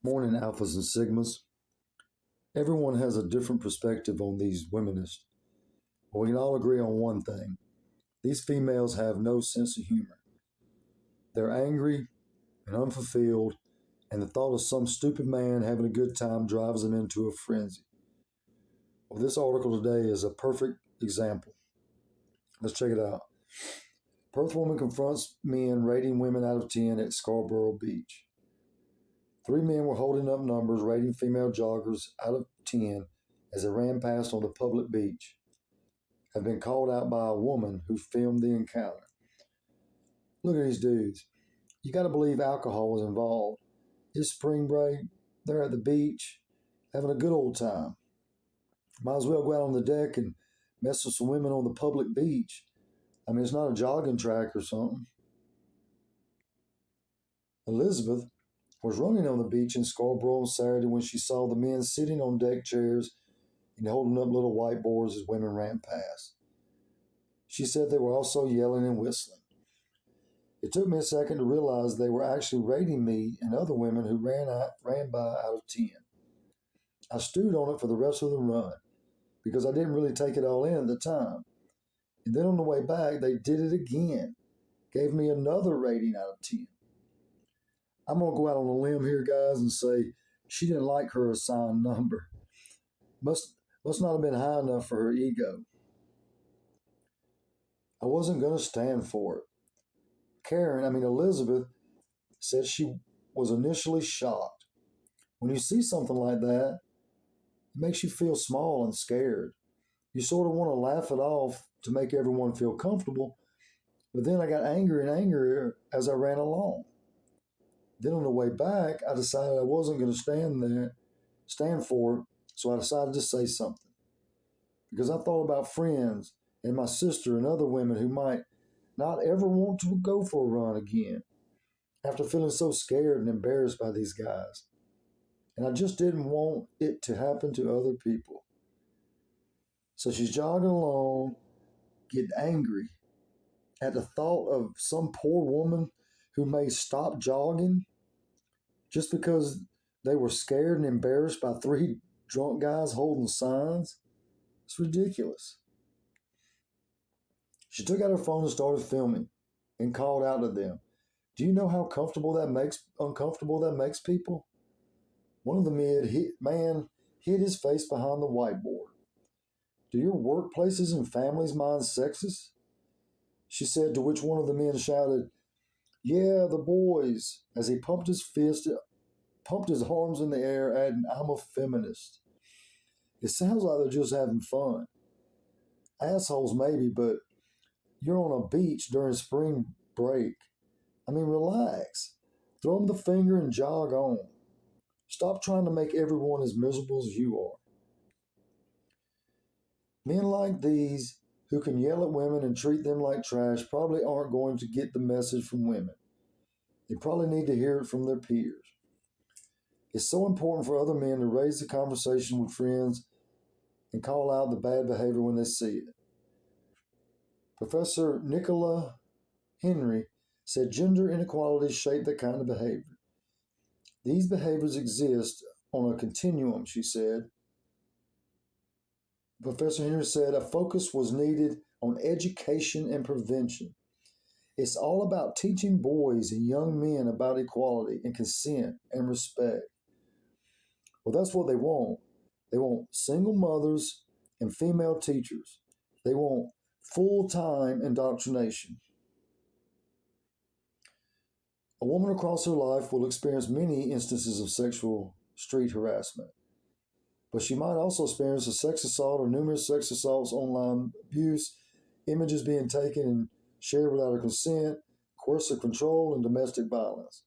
Morning, Alphas and Sigmas. Everyone has a different perspective on these womanists. But we can all agree on one thing. These females have no sense of humor. They're angry and unfulfilled, and the thought of some stupid man having a good time drives them into a frenzy. Well, this article today is a perfect example. Let's check it out. Perth woman confronts men rating women out of 10 at Scarborough Beach. 3 men were holding up numbers rating female joggers out of 10 as they ran past on the public beach. Have been called out by a woman who filmed the encounter. Look at these dudes. You got to believe alcohol was involved. It's spring break. They're at the beach having a good old time. Might as well go out on the deck and mess with some women on the public beach. I mean, it's not a jogging track or something. Elizabeth was running on the beach in Scarborough on Saturday when she saw the men sitting on deck chairs and holding up little whiteboards as women ran past. She said they were also yelling and whistling. It took me a second to realize they were actually rating me and other women who ran by out of 10. I stewed on it for the rest of the run because I didn't really take it all in at the time. And then on the way back, they did it again, gave me another rating out of 10. I'm going to go out on a limb here, guys, and say she didn't like her assigned number. Must not have been high enough for her ego. I wasn't going to stand for it. Elizabeth said she was initially shocked. When you see something like that, it makes you feel small and scared. You sort of want to laugh it off to make everyone feel comfortable, but then I got angrier and angrier as I ran along. Then on the way back, I decided I wasn't going to stand for it, so I decided to say something. Because I thought about friends and my sister and other women who might not ever want to go for a run again after feeling so scared and embarrassed by these guys. And I just didn't want it to happen to other people. So she's jogging along, getting angry at the thought of some poor woman who may stop jogging just because they were scared and embarrassed by 3 drunk guys holding signs. It's ridiculous. She took out her phone and started filming and called out to them. Do you know how uncomfortable that makes people? One of the men hid his face behind the whiteboard. Do your workplaces and families mind sexist? She said, to which one of the men shouted, yeah, the boys, as he pumped his arms in the air, adding, I'm a feminist. It sounds like they're just having fun. Assholes maybe, but you're on a beach during spring break. Relax. Throw them the finger and jog on. Stop trying to make everyone as miserable as you are. Men like these, who can yell at women and treat them like trash, probably aren't going to get the message from women. They probably need to hear it from their peers. It's so important for other men to raise the conversation with friends and call out the bad behavior when they see it. Professor Nicola Henry said gender inequalities shape that kind of behavior. These behaviors exist on a continuum, she said. Professor Henry said a focus was needed on education and prevention. It's all about teaching boys and young men about equality and consent and respect. Well, that's what they want. They want single mothers and female teachers. They want full-time indoctrination. A woman across her life will experience many instances of sexual street harassment, but she might also experience a sex assault or numerous sex assaults, online abuse, images being taken and shared without her consent, coercive control, and domestic violence.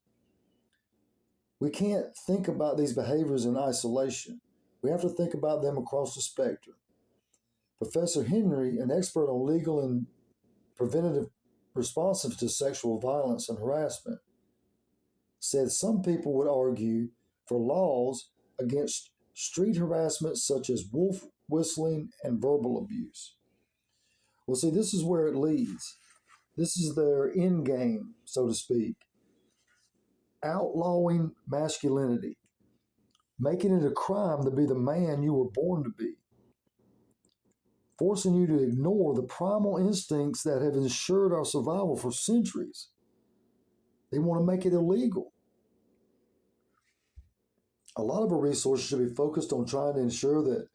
We can't think about these behaviors in isolation. We have to think about them across the spectrum. Professor Henry, an expert on legal and preventative responses to sexual violence and harassment, said some people would argue for laws against street harassment such as wolf whistling and verbal abuse. Well, see, this is where it leads. This is their end game, so to speak. Outlawing masculinity. making it a crime to be the man you were born to be, forcing you to ignore the primal instincts that have ensured our survival for centuries. They want to make it illegal. A lot of our resources should be focused on trying to ensure that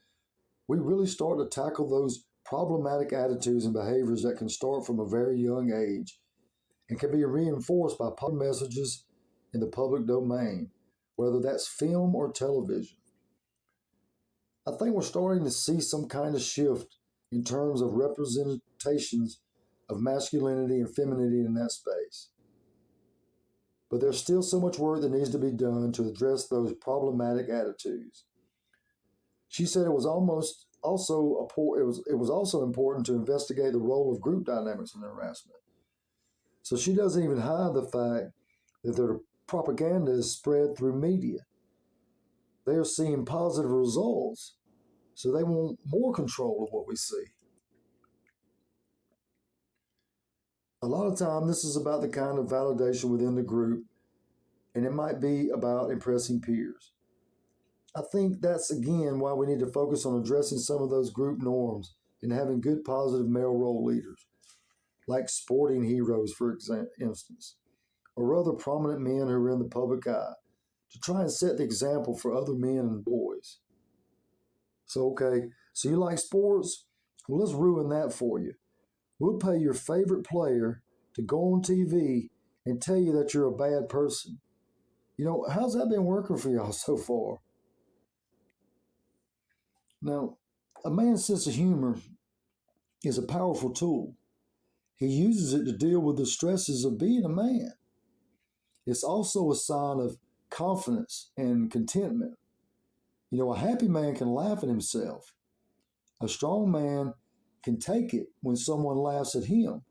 we really start to tackle those problematic attitudes and behaviors that can start from a very young age and can be reinforced by public messages in the public domain, whether that's film or television. I think we're starting to see some kind of shift in terms of representations of masculinity and femininity in that space. But there's still so much work that needs to be done to address those problematic attitudes. She said it was also important to investigate the role of group dynamics in harassment. So she doesn't even hide the fact that their propaganda is spread through media. They are seeing positive results, so they want more control of what we see. A lot of time, this is about the kind of validation within the group, and it might be about impressing peers. I think that's again why we need to focus on addressing some of those group norms and having good positive male role leaders, like sporting heroes, for instance, or other prominent men who are in the public eye, to try and set the example for other men and boys. So you like sports? Well, let's ruin that for you. We'll pay your favorite player to go on TV and tell you that you're a bad person. How's that been working for y'all so far? Now, a man's sense of humor is a powerful tool. He uses it to deal with the stresses of being a man. It's also a sign of confidence and contentment. A happy man can laugh at himself. A strong man can take it when someone laughs at him.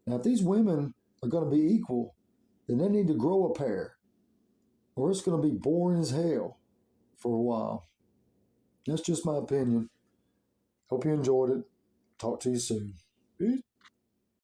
Now, if these women are going to be equal, then they need to grow a pair, or it's going to be boring as hell for a while. That's just my opinion. Hope you enjoyed it. Talk to you soon. Peace.